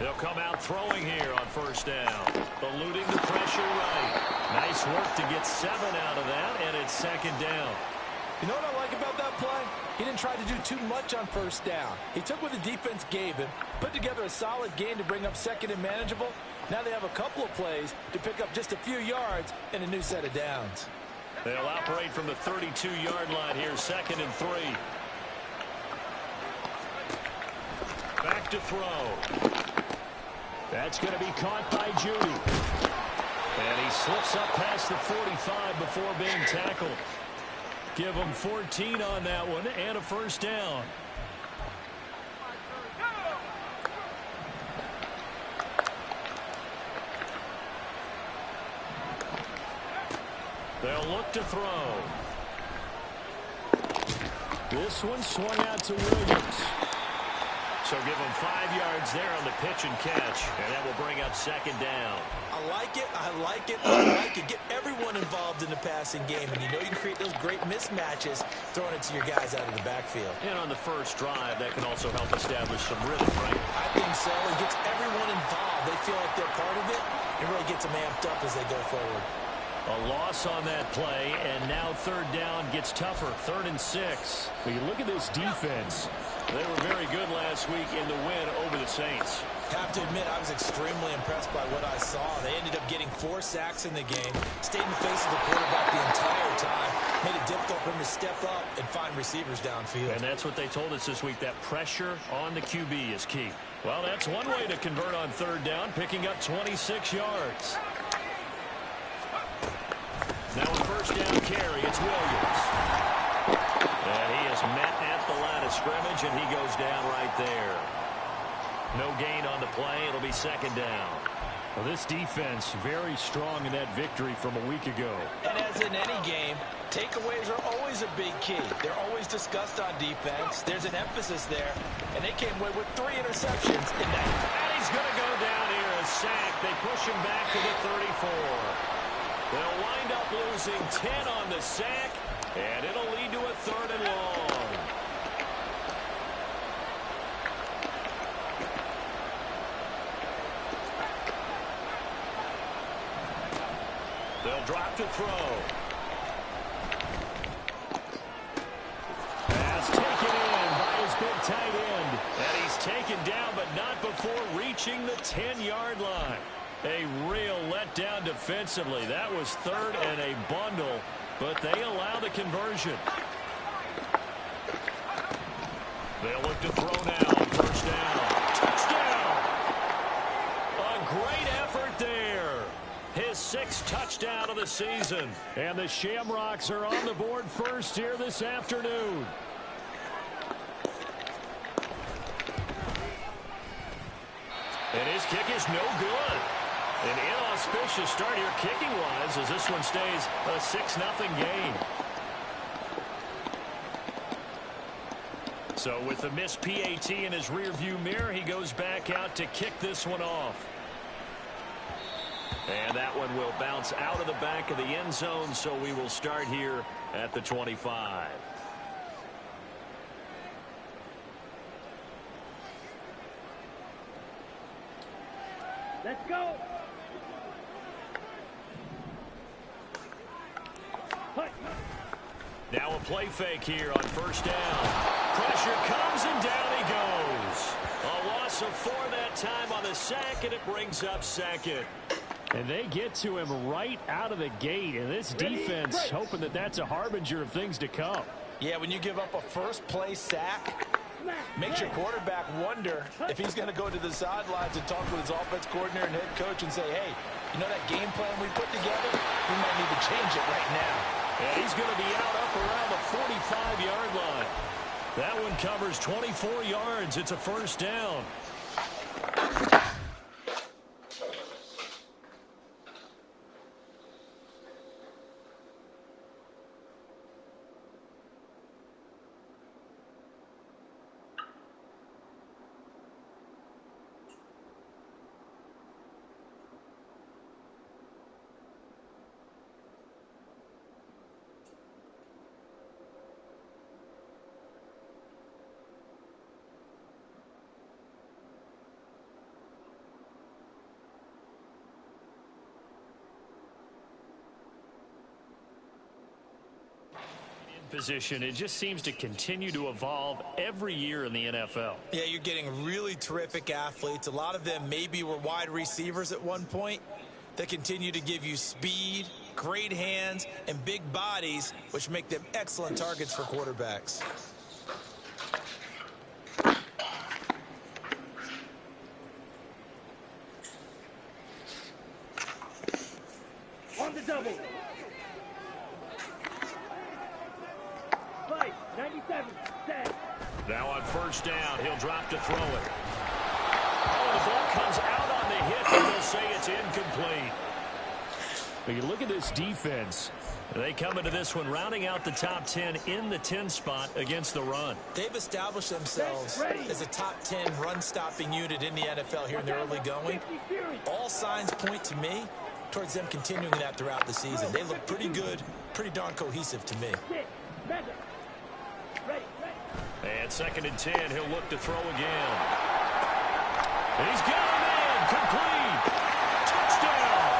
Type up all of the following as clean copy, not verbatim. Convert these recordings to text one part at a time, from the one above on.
They'll come out throwing here on first down. Eluding the pressure right. Nice work to get 7 out of that, and it's second down. You know what I like about that play? He didn't try to do too much on first down. He took what the defense gave him, put together a solid gain to bring up second and manageable. Now they have a couple of plays to pick up just a few yards and a new set of downs. They'll operate from the 32-yard line here, second and 3. Back to throw. That's going to be caught by Judy. And he slips up past the 45 before being tackled. Give him 14 on that one and a first down. They'll look to throw. This one swung out to Williams. So give him 5 yards there on the pitch and catch, and that will bring up second down. I like it, I like it, I like it. Get everyone involved in the passing game, and you know you can create those great mismatches throwing it to your guys out of the backfield. And on the first drive, that can also help establish some rhythm, right? I think so. It gets everyone involved. They feel like they're part of it. It really gets them amped up as they go forward. A loss on that play, and now third down gets tougher. 3rd and 6. When you look at this defense, they were very good last week in the win over the Saints. Have to admit, I was extremely impressed by what I saw. They ended up getting 4 sacks in the game, stayed in the face of the quarterback the entire time, made it difficult for him to step up and find receivers downfield. And that's what they told us this week, that pressure on the QB is key. Well, that's one way to convert on third down, picking up 26 yards. Now a first down carry, it's Williams. And he is met at the line of scrimmage, and he goes down right there. No gain on the play. It'll be second down. Well, this defense very strong in that victory from a week ago. And as in any game, takeaways are always a big key. They're always discussed on defense. There's an emphasis there, and they came away with 3 interceptions in that. And he's going to go down here, a sack. They push him back to the 34. They'll wind up losing 10 on the sack, and it'll lead to a 3rd and long. They'll drop to throw. Pass taken in by his big tight end. And he's taken down, but not before reaching the 10-yard line. A real letdown defensively. That was 3rd and a bundle, but they allow the conversion. They'll look to throw now. First down. Touchdown! A great effort there. His 6th touchdown of the season. And the Shamrocks are on the board first here this afternoon. And his kick is no good. An inauspicious start here kicking-wise as this one stays a 6-0 game. So with the missed PAT in his rearview mirror, he goes back out to kick this one off. And that one will bounce out of the back of the end zone, so we will start here at the 25. Let's go. Now a play fake here on first down. Pressure comes and down he goes. A loss of 4 that time on the sack, and it brings up second. And they get to him right out of the gate. And this defense hoping that that's a harbinger of things to come. Yeah, when you give up a first-play sack, makes your quarterback wonder if he's going to go to the sidelines and talk with his offense coordinator and head coach and say, hey, you know that game plan we put together? We might need to change it right now. And he's going to be out up around the 45-yard line. That one covers 24 yards. It's a first down. position, it just seems to continue to evolve every year in the NFL. Yeah, you're getting really terrific athletes. A lot of them maybe were wide receivers at one point. They continue to give you speed, great hands, and big bodies, which make them excellent targets for quarterbacks. On the double. Fight, 97, set. Now on first down, he'll drop to throw it. Oh, the ball comes out on the hit, but they'll say it's incomplete. But you look at this defense. They come into this one rounding out the top 10 in the 10 spot against the run. They've established themselves as a top 10 run-stopping unit in the NFL here in the early going. All signs point to me towards them continuing that throughout the season. They look pretty good, pretty darn cohesive to me. And second and 10, he'll look to throw again. He's got him in, complete. Touchdown.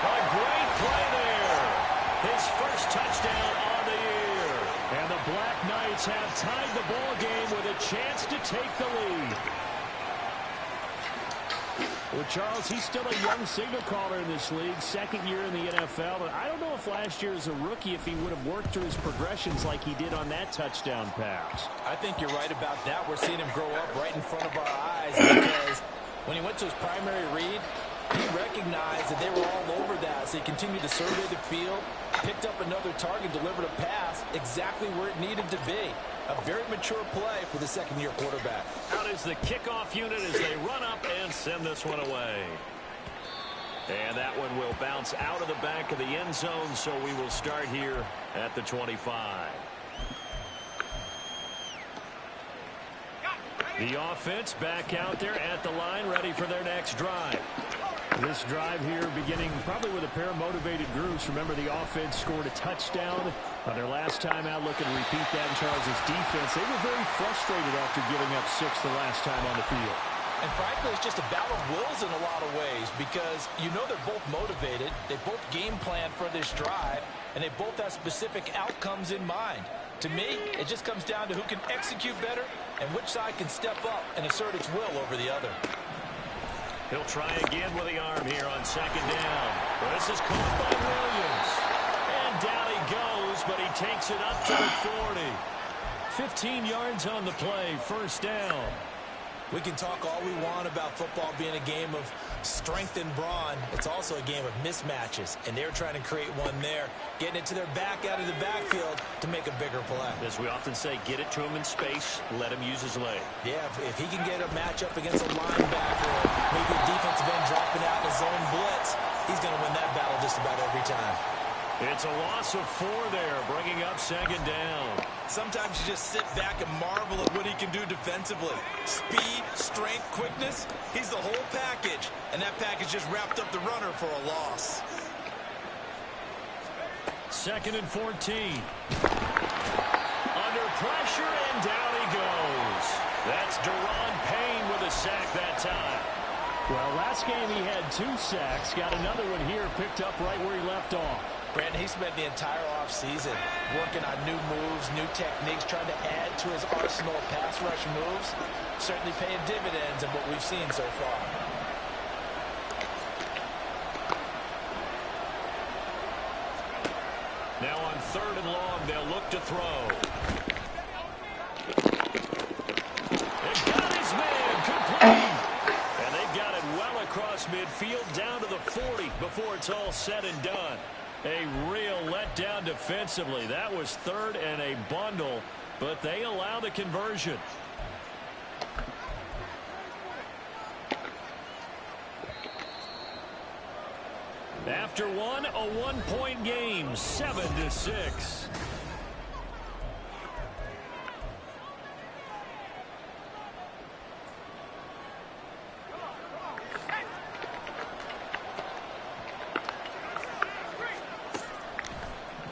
A great play there. His first touchdown on the year. And the Black Knights have tied the ball game with a chance to take the lead. Well, Charles, he's still a young signal caller in this league, second year in the NFL. But I don't know if last year as a rookie, if he would have worked through his progressions like he did on that touchdown pass. I think you're right about that. We're seeing him grow up right in front of our eyes because when he went to his primary read, he recognized that they were all over that. So he continued to survey the field, picked up another target, delivered a pass exactly where it needed to be. A very mature play for the second-year quarterback. Out is the kickoff unit as they run up and send this one away. And that one will bounce out of the back of the end zone, so we will start here at the 25. The offense back out there at the line, ready for their next drive. This drive here beginning probably with a pair of motivated groups. Remember, the offense scored a touchdown on their last time out. Looking to repeat that in Charles' defense. They were very frustrated after giving up 6 the last time on the field. And frankly, it's just a battle of wills in a lot of ways because you know they're both motivated. They both game plan for this drive, and they both have specific outcomes in mind. To me, it just comes down to who can execute better and which side can step up and assert its will over the other. He'll try again with the arm here on second down. Well, this is caught by Williams. And down he goes, but he takes it up to the 40. 15 yards on the play, first down. We can talk all we want about football being a game of strength and brawn. It's also a game of mismatches, and they're trying to create one there, getting it to their back out of the backfield to make a bigger play. As we often say, get it to him in space, let him use his leg. Yeah, if he can get a matchup against a linebacker or maybe a defensive end dropping out in his zone blitz, he's going to win that battle just about every time. It's a loss of 4 there, bringing up second down. Sometimes you just sit back and marvel at what he can do defensively. Speed, strength, quickness, he's the whole package. And that package just wrapped up the runner for a loss. Second and 14. Under pressure, and down he goes. That's Deron Payne with a sack that time. Well, last game he had 2 sacks. Got another one here, picked up right where he left off. Brandon, he spent the entire offseason working on new moves, new techniques, trying to add to his arsenal of pass rush moves. Certainly paying dividends in what we've seen so far. Now on third and long, they'll look to throw. They got his man complete. And they've got it well across midfield down to the 40 before it's all said and done. A real letdown defensively. That was third and a bundle, but they allow the conversion. After one, a 1-point game, 7-6.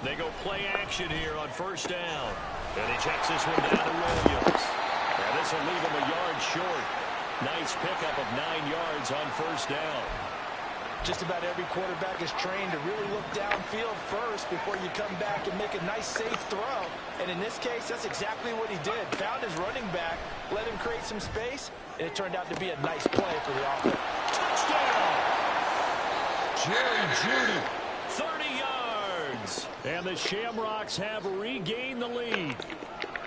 They go play action here on first down. And he checks this one down to Williams. And this will leave him a yard short. Nice pickup of 9 yards on first down. Just about every quarterback is trained to really look downfield first before you come back and make a nice, safe throw. And in this case, that's exactly what he did. Found his running back, let him create some space, and it turned out to be a nice play for the offense. Touchdown! Jerry Jeudy, 30 yards. And the Shamrocks have regained the lead.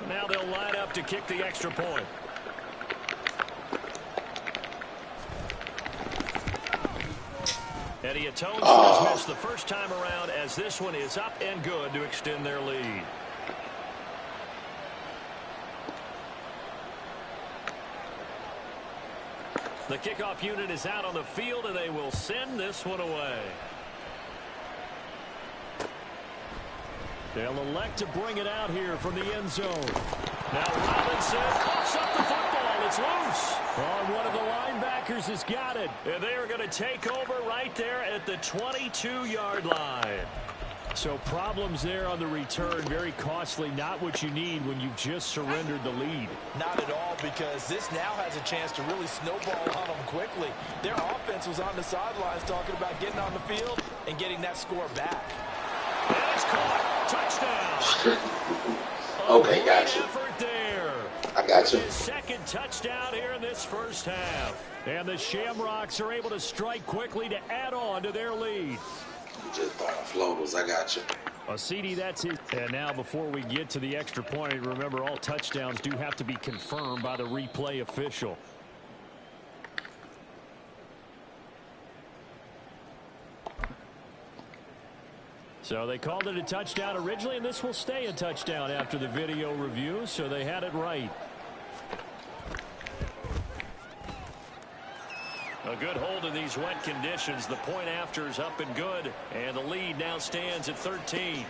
Now they'll line up to kick the extra point. And he atones for his miss the first time around, as this one is up and good to extend their lead. The kickoff unit is out on the field, and they will send this one away. They'll elect to bring it out here from the end zone. Now Robinson coughs up the football. It's loose. Oh, one of the linebackers has got it. And they are going to take over right there at the 22-yard line. So problems there on the return. Very costly. Not what you need when you've just surrendered the lead. Not at all, because this now has a chance to really snowball on them quickly. Their offense was on the sidelines talking about getting on the field and getting that score back. And it's caught. Touchdown. Okay, gotcha. Effort there. I got you. His second touchdown here in this first half. And the Shamrocks are able to strike quickly to add on to their lead. You just throwing floaters. I got you. CD, that's it. And now before we get to the extra point, remember all touchdowns do have to be confirmed by the replay official. So they called it a touchdown originally, and this will stay a touchdown after the video review, so they had it right. A good hold in these wet conditions. The point after is up and good, and the lead now stands at 13.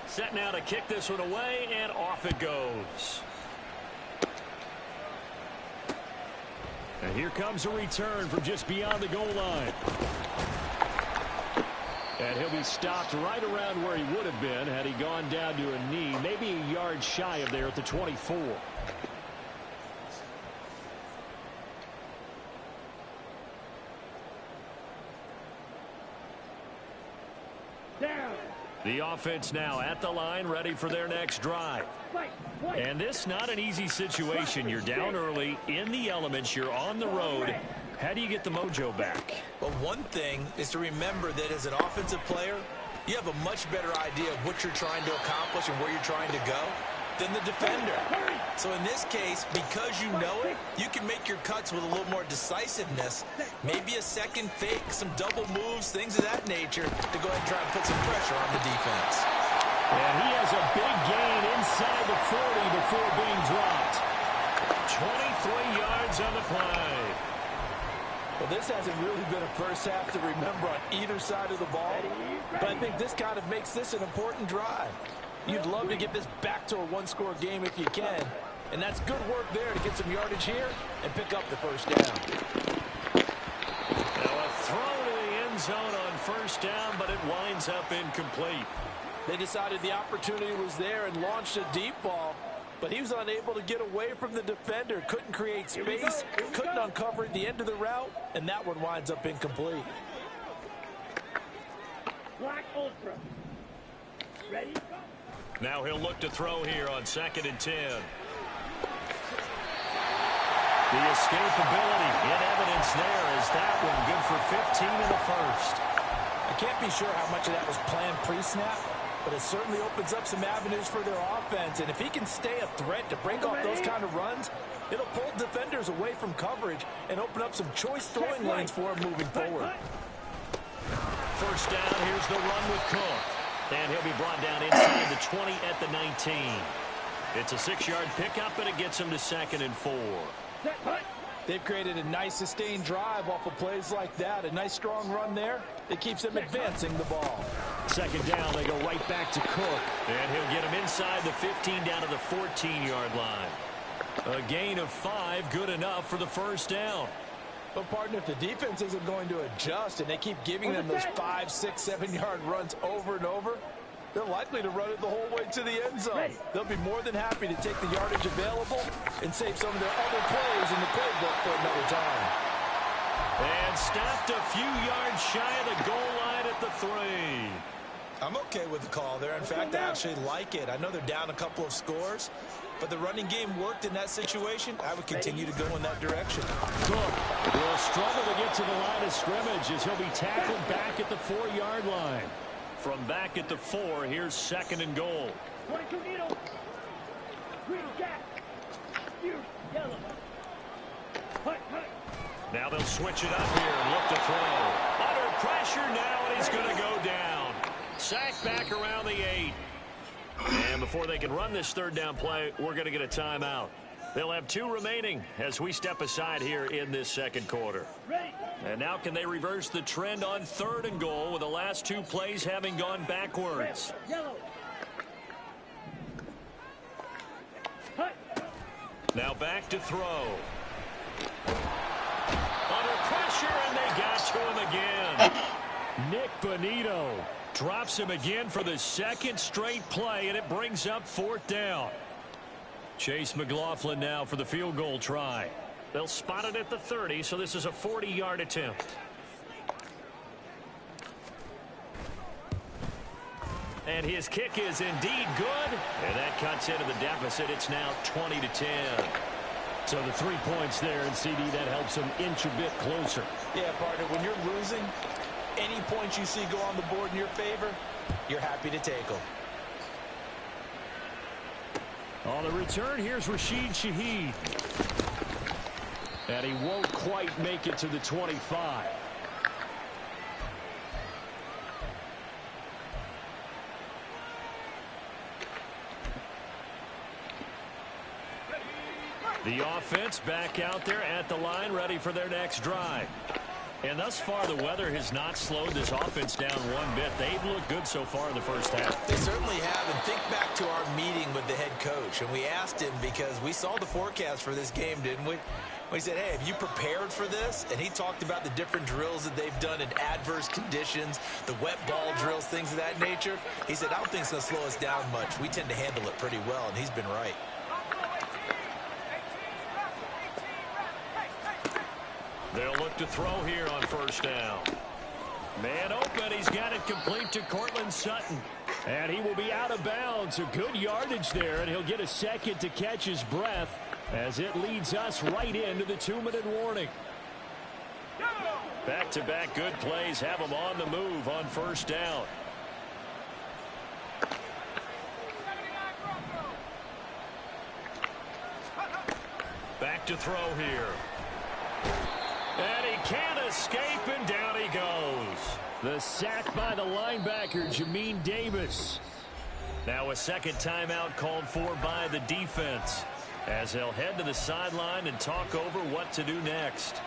Set now to kick this one away, and off it goes. And here comes a return from just beyond the goal line. And he'll be stopped right around where he would have been had he gone down to a knee, maybe a yard shy of there at the 24. Down. The offense now at the line, ready for their next drive. And this not an easy situation. You're down early, in the elements, you're on the road. How do you get the mojo back? Well, one thing is to remember that as an offensive player, you have a much better idea of what you're trying to accomplish and where you're trying to go than the defender. So in this case, because you know it, you can make your cuts with a little more decisiveness, maybe a second fake, some double moves, things of that nature, to go ahead and try and put some pressure on the defense. And he has a big gain inside the 40 before being dropped. 23 yards on the play. Well, this hasn't really been a first half to remember on either side of the ball, but I think this kind of makes this an important drive. You'd love to get this back to a one-score game if you can, and that's good work there to get some yardage here and pick up the first down. Now a throw to the end zone on first down, but it winds up incomplete. They decided the opportunity was there and launched a deep ball, but he was unable to get away from the defender, couldn't create space, couldn't uncover at the end of the route, and that one winds up incomplete. Black Ultra. Ready? Now he'll look to throw here on 2nd and 10. The escapability in evidence there is that one good for 15 in the first. I can't be sure how much of that was planned pre-snap, but it certainly opens up some avenues for their offense. And if he can stay a threat to break off those kind of runs, it'll pull defenders away from coverage and open up some choice throwing lanes for him moving forward. First down, here's the run with Cook. And he'll be brought down inside the 20 at the 19. It's a 6-yard pickup, and it gets him to 2nd and 4. They've created a nice sustained drive off of plays like that. A nice strong run there that keeps them advancing the ball. 2nd down, they go right back to Cook. And he'll get him inside the 15 down to the 14-yard line. A gain of 5, good enough for the first down. But, partner, if the defense isn't going to adjust and they keep giving them those 5, 6, 7-yard runs over and over, They're likely to run it the whole way to the end zone. They'll be more than happy to take the yardage available and save some of their other plays in the playbook for another time. And stopped a few yards shy of the goal line at the 3. I'm okay with the call there. In fact, I actually like it. I know they're down a couple of scores, but the running game worked in that situation. I would continue to go in that direction. Cook will struggle to get to the line of scrimmage as he'll be tackled back at the 4-yard line. From back at the 4, here's 2nd and goal. 22 needle. Green gas. Here, yellow. Hut, hut. Now they'll switch it up here and look to throw. Under pressure now, and he's going to go down. Sacked back around the 8. And before they can run this 3rd down play, we're going to get a timeout. They'll have 2 remaining as we step aside here in this 2nd quarter. And now can they reverse the trend on 3rd and goal with the last 2 plays having gone backwards? Yellow. Hut. Now back to throw. Under pressure, and they got to him again. Nick Bonito drops him again for the 2nd straight play, and it brings up 4th down. Chase McLaughlin now for the field goal try. They'll spot it at the 30, so this is a 40-yard attempt. And his kick is indeed good, and that cuts into the deficit. It's now 20-10. So the 3 points there, and CD, that helps him inch a bit closer. Yeah, partner, when you're losing, any points you see go on the board in your favor, you're happy to take them. On the return, here's Rashid Shaheed. And he won't quite make it to the 25. The offense back out there at the line, ready for their next drive. And thus far, the weather has not slowed this offense down one bit. They've looked good so far in the first half. They certainly have. And think back to our meeting with the head coach. And we asked him because we saw the forecast for this game, didn't we? We said, hey, have you prepared for this? And he talked about the different drills that they've done in adverse conditions, the wet ball drills, things of that nature. He said, I don't think it's going to slow us down much. We tend to handle it pretty well, and he's been right. They'll look to throw here on 1st down. Man open. He's got it complete to Cortland Sutton. And he will be out of bounds. A good yardage there, and he'll get a second to catch his breath as it leads us right into the 2-minute warning. Back-to-back good plays have them on the move on 1st down. Back to throw here. And he can't escape, and down he goes. The sack by the linebacker, Jamin Davis. Now a 2nd timeout called for by the defense as they'll head to the sideline and talk over what to do next.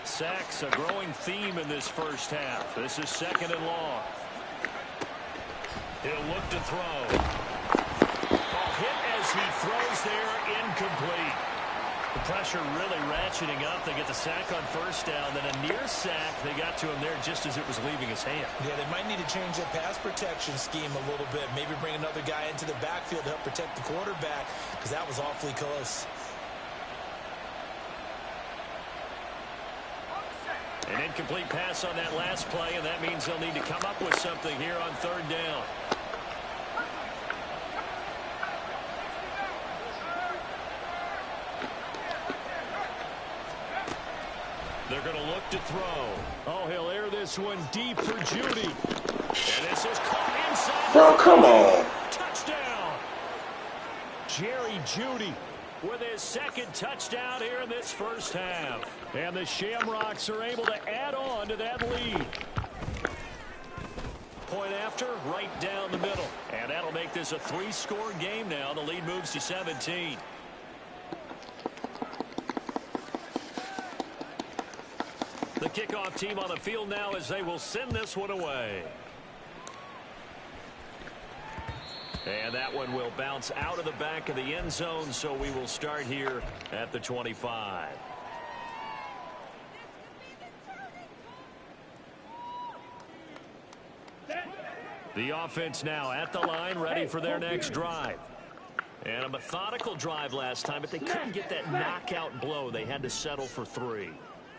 Sacks a growing theme in this first half. This is 2nd and long. He'll look to throw. Hit as he throws there, incomplete. The pressure really ratcheting up. They get the sack on 1st down, then a near sack. They got to him there just as it was leaving his hand. Yeah, they might need to change their pass protection scheme a little bit. Maybe bring another guy into the backfield to help protect the quarterback, because that was awfully close. An incomplete pass on that last play, and that means they'll need to come up with something here on 3rd down. They're going to look to throw. Oh, he'll air this one deep for Judy. And this is caught inside. Bro, come on. Touchdown. Jerry Judy with his 2nd touchdown here in this first half. And the Shamrocks are able to add on to that lead. Point after, right down the middle. And that'll make this a 3-score game now. The lead moves to 17. The kickoff team on the field now as they will send this one away. And that one will bounce out of the back of the end zone, so we will start here at the 25. The offense now at the line, ready for their next drive. And a methodical drive last time, but they couldn't get that knockout blow. They had to settle for 3.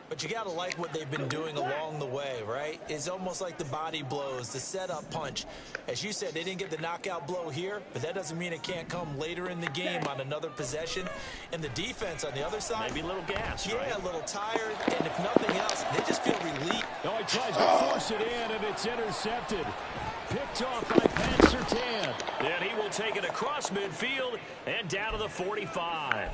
But you got to like what they've been doing along the way, right? It's almost like the body blows, the setup punch. As you said, they didn't get the knockout blow here, but that doesn't mean it can't come later in the game on another possession. And the defense on the other side, maybe a little gas, yeah, right? A little tired, and if nothing else, they just feel relieved. Oh, he tries to force it in, and it's intercepted. Picked off by Pat Surtain. And he will take it across midfield and down to the 45.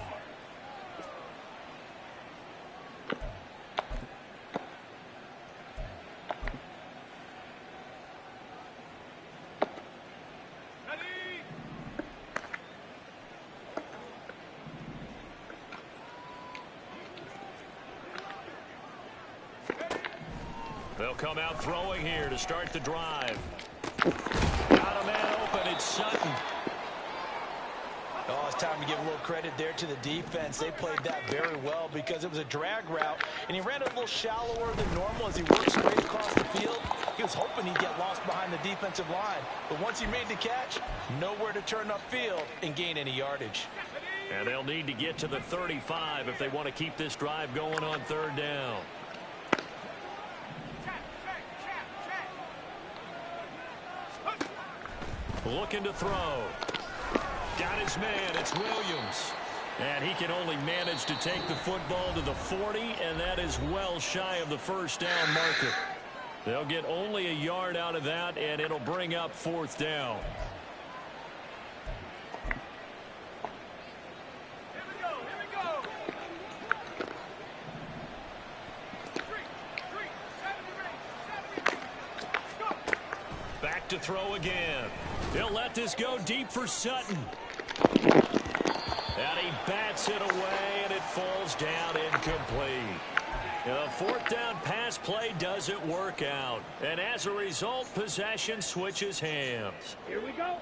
They'll come out throwing here to start the drive. Got a man open. It's Sutton. Oh, it's time to give a little credit there to the defense. They played that very well because it was a drag route, and he ran it a little shallower than normal as he worked straight across the field. He was hoping he'd get lost behind the defensive line, but once he made the catch, nowhere to turn upfield and gain any yardage. And they'll need to get to the 35 if they want to keep this drive going on 3rd down. Looking to throw. Got his man. It's Williams. And he can only manage to take the football to the 40, and that is well shy of the 1st down marker. They'll get only a yard out of that, and it'll bring up 4th down. Back to throw again. He'll let this go deep for Sutton. And he bats it away, and it falls down incomplete. The 4th down pass play doesn't work out. And as a result, possession switches hands. Here we go.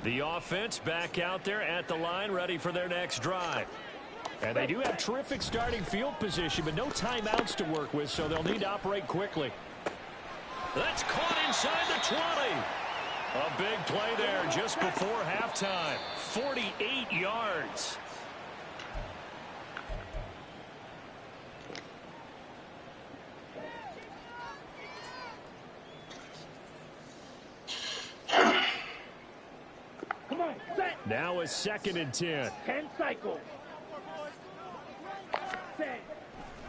The offense back out there at the line, ready for their next drive. And they do have terrific starting field position, but no timeouts to work with, so they'll need to operate quickly. That's caught inside the 20. A big play there just before halftime. 48 yards. Come on, set. Now a 2nd and 10. 10 cycles. Set.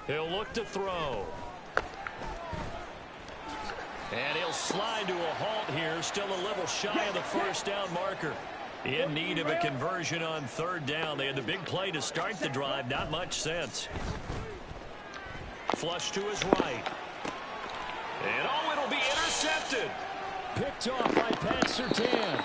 He'll look to throw. And he'll slide to a halt here, still a little shy of the 1st down marker. In need of a conversion on 3rd down. They had the big play to start the drive, not much sense. Flush to his right. And oh, it'll be intercepted. Picked off by Pat Surtain.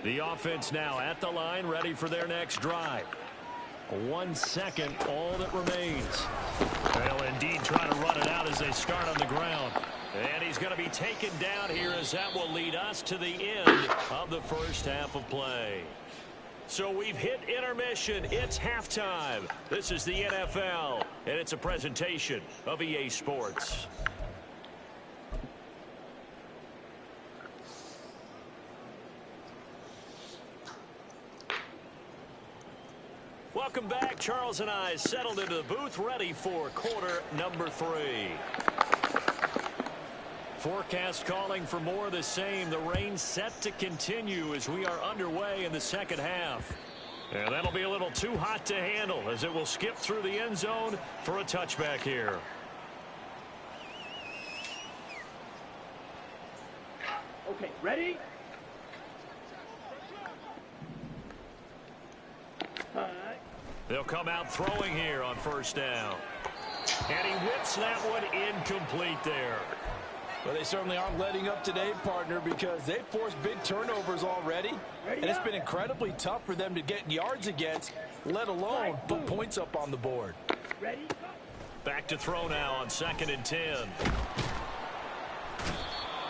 The offense now at the line, ready for their next drive. 1 second, all that remains. They'll indeed try to run it out as they start on the ground. And he's going to be taken down here as that will lead us to the end of the 1st half of play. So we've hit intermission. It's halftime. This is the NFL, and it's a presentation of EA Sports. Welcome back. Charles and I settled into the booth, ready for quarter number 3. Forecast calling for more of the same. The rain set to continue as we are underway in the 2nd half. And that'll be a little too hot to handle as it will skip through the end zone for a touchback here. Okay, ready? They'll come out throwing here on 1st down. And he whips that one incomplete there. Well, they certainly aren't letting up today, partner, because they've forced big turnovers already. And it's been incredibly tough for them to get yards against, let alone put points up on the board. Ready? Back to throw now on 2nd and 10.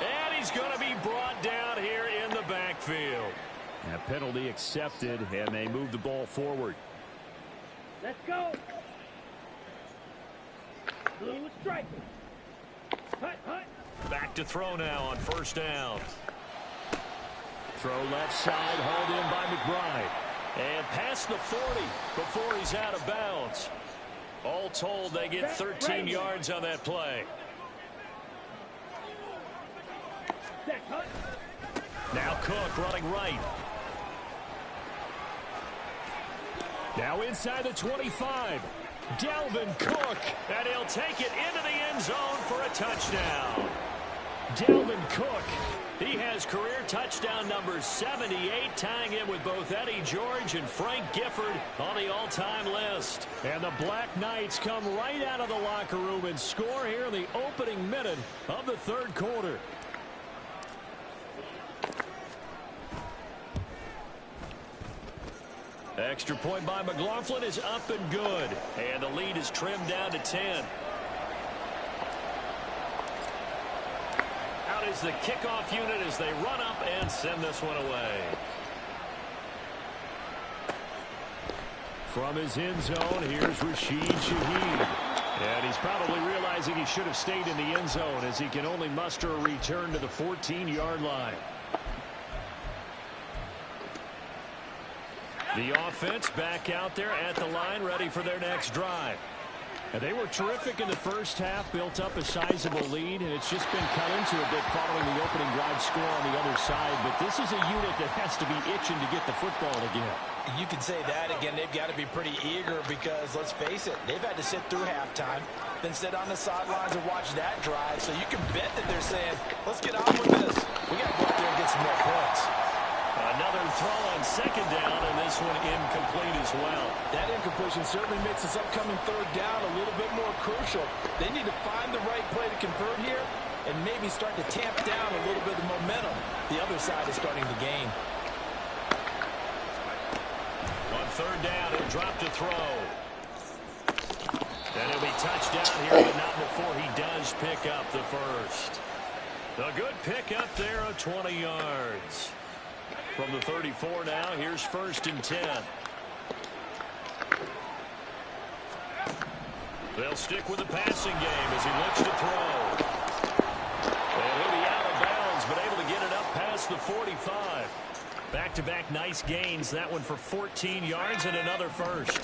And he's going to be brought down here in the backfield. A penalty accepted, and they move the ball forward. Let's go. Blue strike. Hut, hut. Back to throw now on first down. Throw left side, hauled in by McBride. And past the 40 before he's out of bounds. All told, they get 13 yards on that play. Now Cook running right. Now inside the 25. Dalvin Cook. And he'll take it into the end zone for a touchdown. Dalvin Cook. He has career touchdown number 78, tying him with both Eddie George and Frank Gifford on the all-time list. And the Black Knights come right out of the locker room and score here in the opening minute of the third quarter. Extra point by McLaughlin is up and good. And the lead is trimmed down to 10. Out is the kickoff unit as they run up and send this one away. From his end zone, here's Rashid Shaheed. And he's probably realizing he should have stayed in the end zone as he can only muster a return to the 14-yard line. The offense back out there at the line, ready for their next drive. And they were terrific in the first half, built up a sizable lead, and it's just been cut into a bit following the opening drive score on the other side. But this is a unit that has to be itching to get the football again. You can say that again. They've got to be pretty eager because, let's face it, they've had to sit through halftime, then sit on the sidelines and watch that drive. So you can bet that they're saying, let's get on with this. We got to go out there and get some more points. Another throw on second down, and this one incomplete as well. That incompletion certainly makes this upcoming third down a little bit more crucial. They need to find the right play to convert here and maybe start to tamp down a little bit of momentum. The other side is starting to gain. On third down, he'll drop to throw. And he'll be touchdown here, but not before he does pick up the first. A good pickup there of 20 yards. From the 34 now, here's first and 10. They'll stick with the passing game as he looks to throw. And he'll be out of bounds, but able to get it up past the 45. Back-to-back nice gains. That one for 14 yards and another first.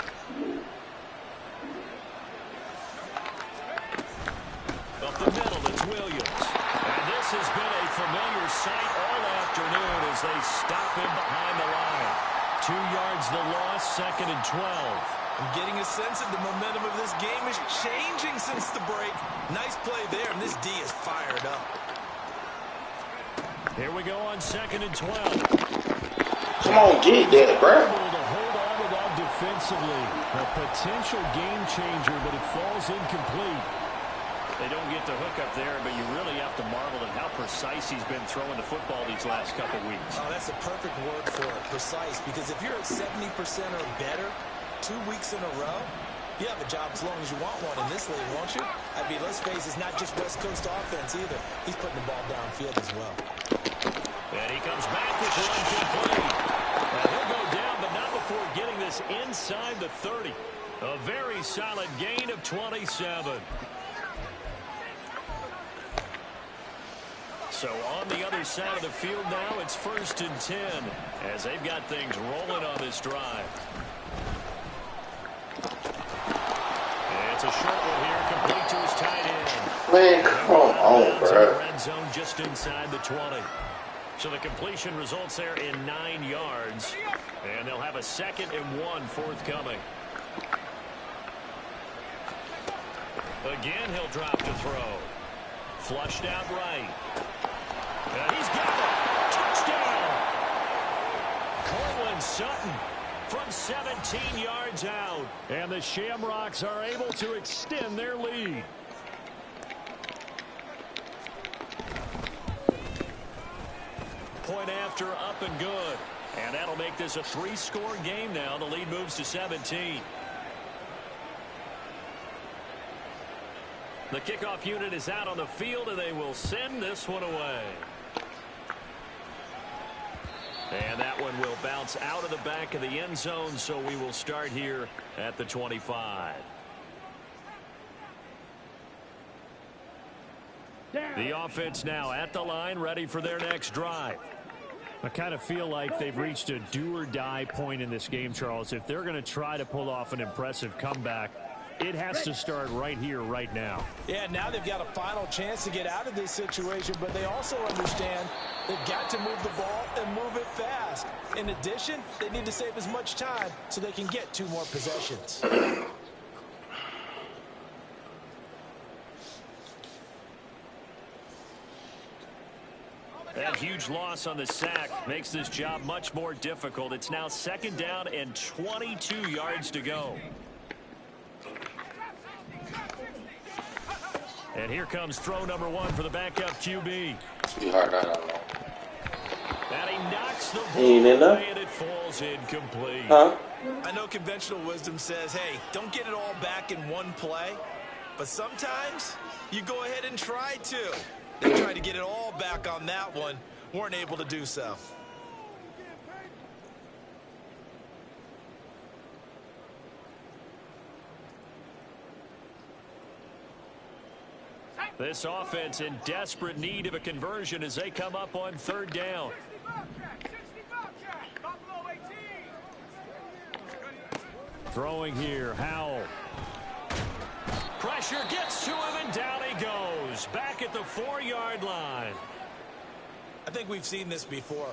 Up the middle, it's Williams. And this has been a familiar sight all afternoon as they stop him behind the line. 2 yards the loss, second and 12. I'm getting a sense that the momentum of this game is changing since the break. Nice play there, and this D is fired up. Here we go on second and 12. Come on, get that, bro. Able to hold on to that defensively. A potential game changer, but it falls incomplete. They don't get the hook up there, but you really have to marvel at how precise he's been throwing the football these last couple weeks. Oh, that's a perfect word for it, precise, because if you're at 70% or better 2 weeks in a row, you have a job as long as you want one in this league, won't you? I mean, let's face it, it's not just West Coast offense either. He's putting the ball downfield as well. And he comes back with one complete. And he'll go down, but not before getting this inside the 30. A very solid gain of 27. So on the other side of the field now, it's first and 10 as they've got things rolling on this drive. And it's a short one here, complete to his tight end. Man, come on, bro. Red zone just inside the 20. So the completion results there in 9 yards. And they'll have a second and 1 forthcoming. Again, he'll drop to throw. Flushed out right. And he's got it. Touchdown. Cortland Sutton from 17 yards out. And the Shamrocks are able to extend their lead. Point after, up and good. And that'll make this a 3-score game now. The lead moves to 17. The kickoff unit is out on the field, and they will send this one away. And that one will bounce out of the back of the end zone, so we will start here at the 25. The offense now at the line, ready for their next drive. I kind of feel like they've reached a do-or-die point in this game, Charles. If they're going to try to pull off an impressive comeback, it has to start right here, right now. Yeah, now they've got a final chance to get out of this situation, but they also understand they've got to move the ball and move it fast. In addition, they need to save as much time so they can get 2 more possessions. That huge loss on the sack makes this job much more difficult. It's now 2nd down and 22 yards to go. And here comes throw number 1 for the backup QB. Sweetheart, I don't know. And he knocks the He ain't in ball there? away, and it falls incomplete. Huh? I know conventional wisdom says, hey, don't get it all back in one play. But sometimes you go ahead and try to. They tried to get it all back on that one. Weren't able to do so. This offense in desperate need of a conversion as they come up on 3rd down. Throwing here, Howell. Pressure gets to him, and down he goes. Back at the 4-yard line. I think we've seen this before.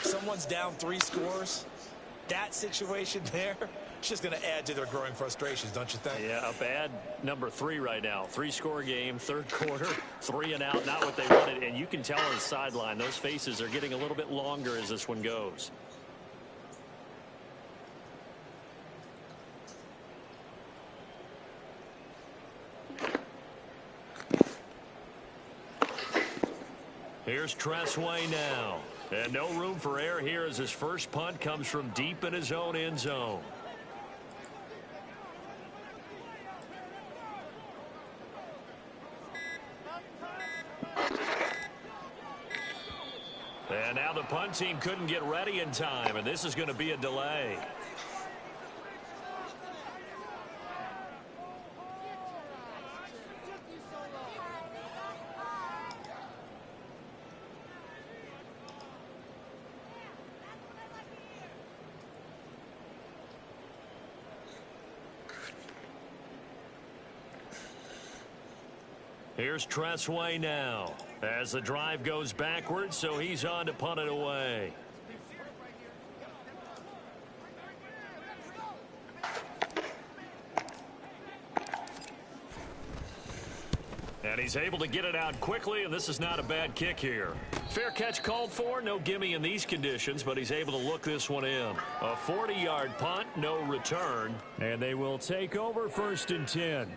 Someone's down 3 scores. That situation there, it's just going to add to their growing frustrations, don't you think? Yeah, a bad number 3 right now. 3-score game, 3rd quarter, 3 and out, not what they wanted. And you can tell on the sideline, those faces are getting a little bit longer as this one goes. Here's Tressway now. And no room for error here as his first punt comes from deep in his own end zone. And now the punt team couldn't get ready in time, and this is going to be a delay. Here's Tressway now as the drive goes backwards, so he's on to punt it away. And he's able to get it out quickly, and this is not a bad kick here. Fair catch called for, no gimme in these conditions, but he's able to look this one in. A 40-yard punt, no return. And they will take over 1st and 10.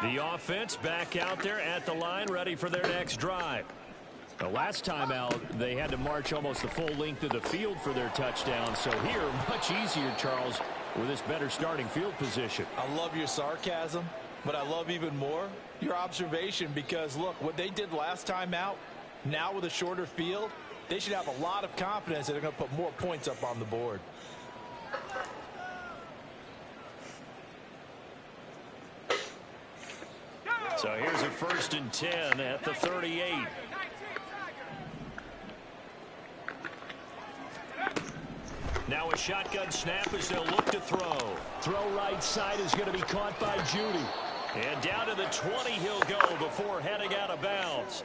The offense back out there at the line, ready for their next drive. The last time out, they had to march almost the full length of the field for their touchdown. So here, much easier, Charles, with this better starting field position. I love your sarcasm, but I love even more your observation because, look, what they did last time out, now with a shorter field, they should have a lot of confidence that they're going to put more points up on the board. So here's a 1st and 10 at the 38. Now a shotgun snap as they'll look to throw. Throw right side is going to be caught by Judy. And down to the 20 he'll go before heading out of bounds.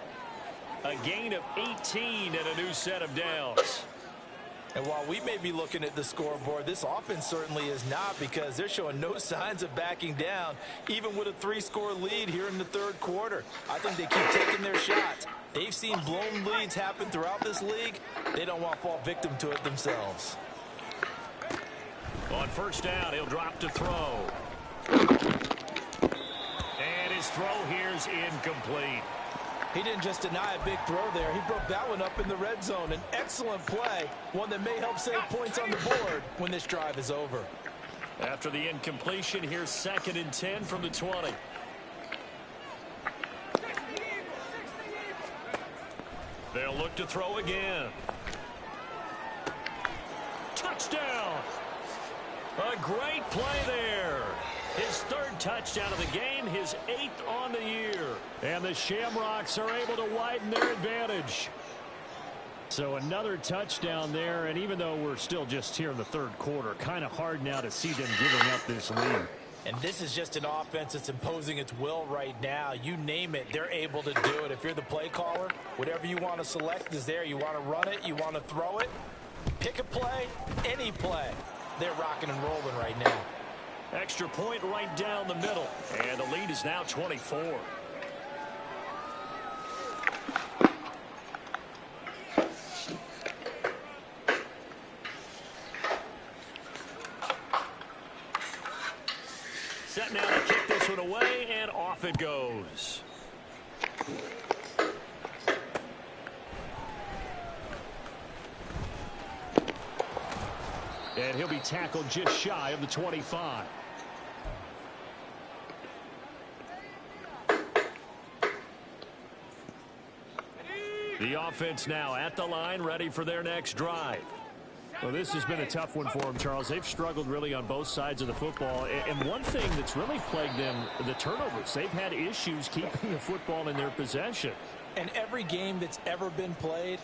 A gain of 18 and a new set of downs. And while we may be looking at the scoreboard, this offense certainly is not because they're showing no signs of backing down, even with a 3-score lead here in the 3rd quarter. I think they keep taking their shots. They've seen blown leads happen throughout this league. They don't want to fall victim to it themselves. On 1st down, he'll drop to throw. And his throw here's incomplete. He didn't just deny a big throw there. He broke that one up in the red zone. An excellent play, one that may help save points on the board when this drive is over. After the incompletion, here's 2nd and 10 from the 20. They'll look to throw again. Touchdown! A great play there. His 3rd touchdown of the game, his 8th on the year. And the Shamrocks are able to widen their advantage. So another touchdown there, and even though we're still just here in the 3rd quarter, kind of hard now to see them giving up this lead. And this is just an offense that's imposing its will right now. You name it, they're able to do it. If you're the play caller, whatever you want to select is there. You want to run it, you want to throw it, pick a play, any play. They're rocking and rolling right now. Extra point right down the middle. And the lead is now 24. Set now to kick this one away, and off it goes. And he'll be tackled just shy of the 25. The offense now at the line, ready for their next drive. Well, this has been a tough one for them, Charles. They've struggled really on both sides of the football. And one thing that's really plagued them, the turnovers. They've had issues keeping the football in their possession. And every game that's ever been played,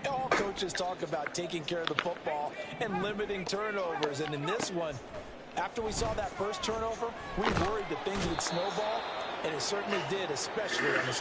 all coaches talk about taking care of the football and limiting turnovers. And in this one, after we saw that first turnover, we worried that things would snowball, and it certainly did, especially on the